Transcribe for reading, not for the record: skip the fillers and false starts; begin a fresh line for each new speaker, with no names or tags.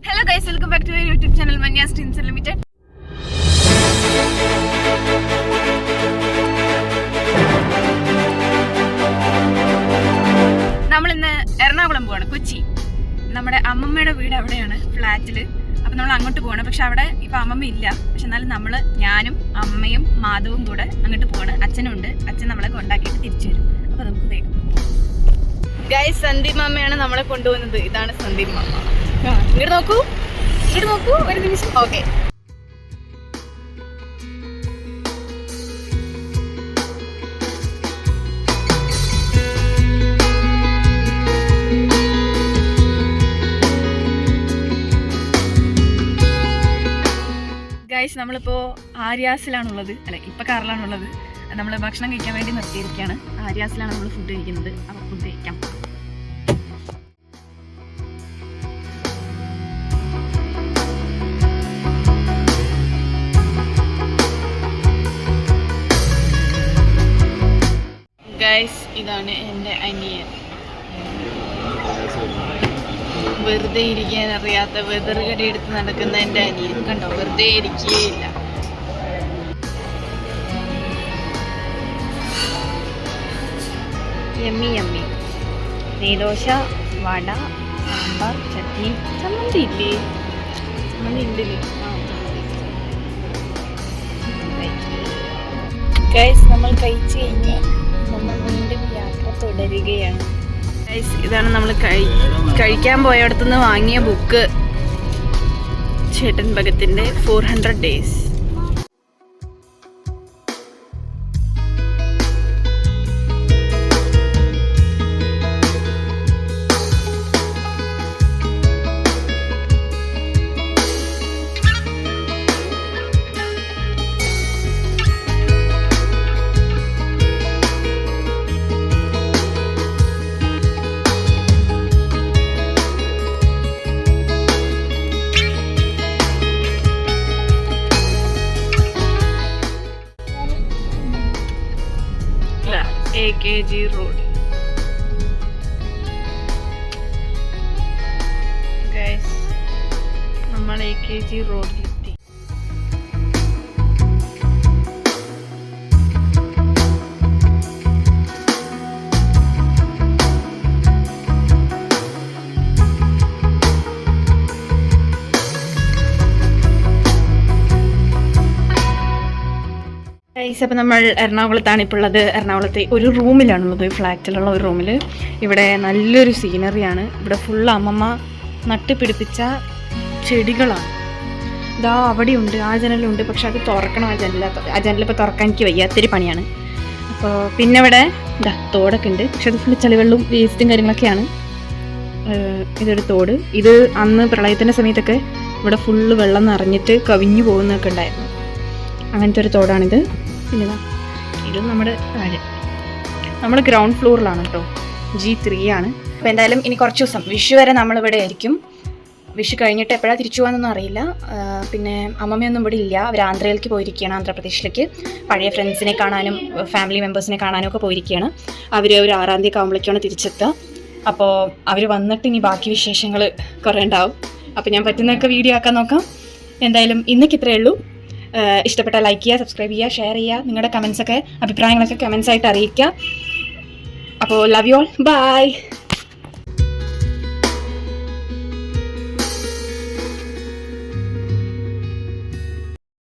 Hello guys, welcome back to our YouTube channel Manyas Teens Unlimited. നമ്മൾ ഇന്ന് എറണാകുളം പോവാണ്, കൊച്ചി. നമ്മുടെ അമ്മമ്മയുടെ വീട് അവിടെയാണ്, ഫ്ലാറ്റിൽ. അപ്പം നമ്മൾ അങ്ങോട്ട് പോവാണ്. പക്ഷെ അവിടെ ഇപ്പം അമ്മമ്മ ഇല്ല. പക്ഷെ എന്നാലും ഞാനും അമ്മയും മാധവും കൂടെ അങ്ങോട്ട് പോവാണ്. അച്ഛനും ഉണ്ട്. അച്ഛൻ നമ്മളെ കൊണ്ടാക്കിയിട്ട് തിരിച്ചു വരും. അപ്പോൾ നമുക്ക് വേഗം ഗൈസ്, സന്ദീപ് മാമയാണ് നമ്മളെ കൊണ്ടുപോകുന്നത്. ഇതാണ് സന്ദീപ് മാമ. ഇങ്ങോട്ട് നോക്കൂ ഒരു നിമിഷം. ഓക്കെ, ഗൈസ് നമ്മളിപ്പോൾ ആര്യാസിലാണുള്ളത്. അല്ലെ, ഇപ്പം കാറിലാണുള്ളത്. നമ്മൾ ഭക്ഷണം കഴിക്കാൻ വേണ്ടി നിർത്തിയിരിക്കുകയാണ്. ആര്യാസിലാണ് നമ്മൾ ഫുഡ് കഴിക്കുന്നത്. അപ്പോൾ ഫുഡ് കഴിക്കാം. ഗൈസ്, ഇതാണ് എൻ്റെ അനിയൻ. വെറുതെ ഇരിക്കാൻ അറിയാത്ത വെതറുകടി എടുത്ത് നടക്കുന്ന എൻ്റെ അനിയൻ. കണ്ടോ, വെറുതെ ഇരിക്കുകയില്ല. യമ്മി യമ്മി നെയ്ദോശ, വട, സാമ്പാർ, ചട്നി, ചമ്മന്തി ഇല്ലേ? ചമ്മന്തി ഉണ്ടല്ലേ? ഗൈസ്, നമ്മൾ കഴിച്ചു കഴിഞ്ഞ് നമ്മൾ വീണ്ടും യാത്ര തുടരുകയാണ്. ഗൈസ്, ഇതാണ് നമ്മൾ കഴിക്കാൻ പോയടത്തുനിന്ന് വാങ്ങിയ ബുക്ക്, ചേട്ടൻ ഭഗത്തിന്റെ 400 Days. AKG Road. Guys, നമ്മൾ AKG റോഡിലെത്തി. അപ്പം നമ്മൾ എറണാകുളത്താണ് ഇപ്പോൾ ഉള്ളത്. എറണാകുളത്തെ ഒരു റൂമിലാണുള്ളത്, ഫ്ലാറ്റിലുള്ള ഒരു റൂമിൽ. ഇവിടെ നല്ലൊരു സീനറിയാണ്. ഇവിടെ ഫുള്ള് അമ്മമ്മ നട്ടുപിടിപ്പിച്ച ചെടികളാണ്. ഇതാ അവിടെയുണ്ട്, ആ ജനലുണ്ട്. പക്ഷെ അത് തുറക്കണം. ആ ജനലിപ്പോൾ തുറക്കാൻ എനിക്ക് വയ്യാത്തൊരു പണിയാണ്. അപ്പോൾ പിന്നെ ഇവിടെ ഇതാ തോടൊക്കെ ഉണ്ട്. പക്ഷെ അത് ഫുള്ള് ചെളിവെള്ളവും വേസ്റ്റും കാര്യങ്ങളൊക്കെയാണ്. ഇതൊരു തോട്. ഇത് അന്ന് പ്രളയത്തിൻ്റെ സമയത്തൊക്കെ ഇവിടെ ഫുള്ള് വെള്ളം നിറഞ്ഞിട്ട് കവിഞ്ഞു പോകുന്നതൊക്കെ ഉണ്ടായിരുന്നു. അങ്ങനത്തെ ഒരു തോടാണിത്. പിന്നെ ഇത് നമ്മുടെ താഴെ, നമ്മൾ ഗ്രൗണ്ട് ഫ്ലോറിലാണ് കേട്ടോ, G3 ആണ്. അപ്പോൾ എന്തായാലും ഇനി കുറച്ച് ദിവസം വിഷു വരെ നമ്മളിവിടെ ആയിരിക്കും. വിഷു കഴിഞ്ഞിട്ട് എപ്പോഴാണ് തിരിച്ചു പോകാനൊന്നും അറിയില്ല. പിന്നെ അമ്മമ്മയൊന്നും ഇവിടെ ഇല്ല. അവർ ആന്ധ്രയിലേക്ക് പോയിരിക്കുകയാണ്, ആന്ധ്രാപ്രദേശിലേക്ക്. പഴയ ഫ്രണ്ട്സിനെ കാണാനും ഫാമിലി മെമ്പേഴ്സിനെ കാണാനും ഒക്കെ പോയിരിക്കുകയാണ്. അവർ ഒരു 6-ാം തീയതി ആകുമ്പോഴേക്കാണ് തിരിച്ചെത്തുക. അപ്പോൾ അവർ വന്നിട്ട് ഇനി ബാക്കി വിശേഷങ്ങൾ കുറേ ഉണ്ടാവും. അപ്പോൾ ഞാൻ പറ്റുന്നതൊക്കെ വീഡിയോ ആക്കാൻ നോക്കാം. എന്തായാലും ഇന്നേക്ക് ഇത്രയേ ഉള്ളൂ. ഇഷ്ടപ്പെട്ടാൽ ലൈക്ക് ചെയ്യുക, സബ്സ്ക്രൈബ് ചെയ്യുക, ഷെയർ ചെയ്യുക. നിങ്ങളുടെ കമൻസൊക്കെ, അഭിപ്രായങ്ങളൊക്കെ കമൻസായിട്ട് അറിയിക്കുക. അപ്പോൾ ലവ് യു ഓൾ, ബൈ.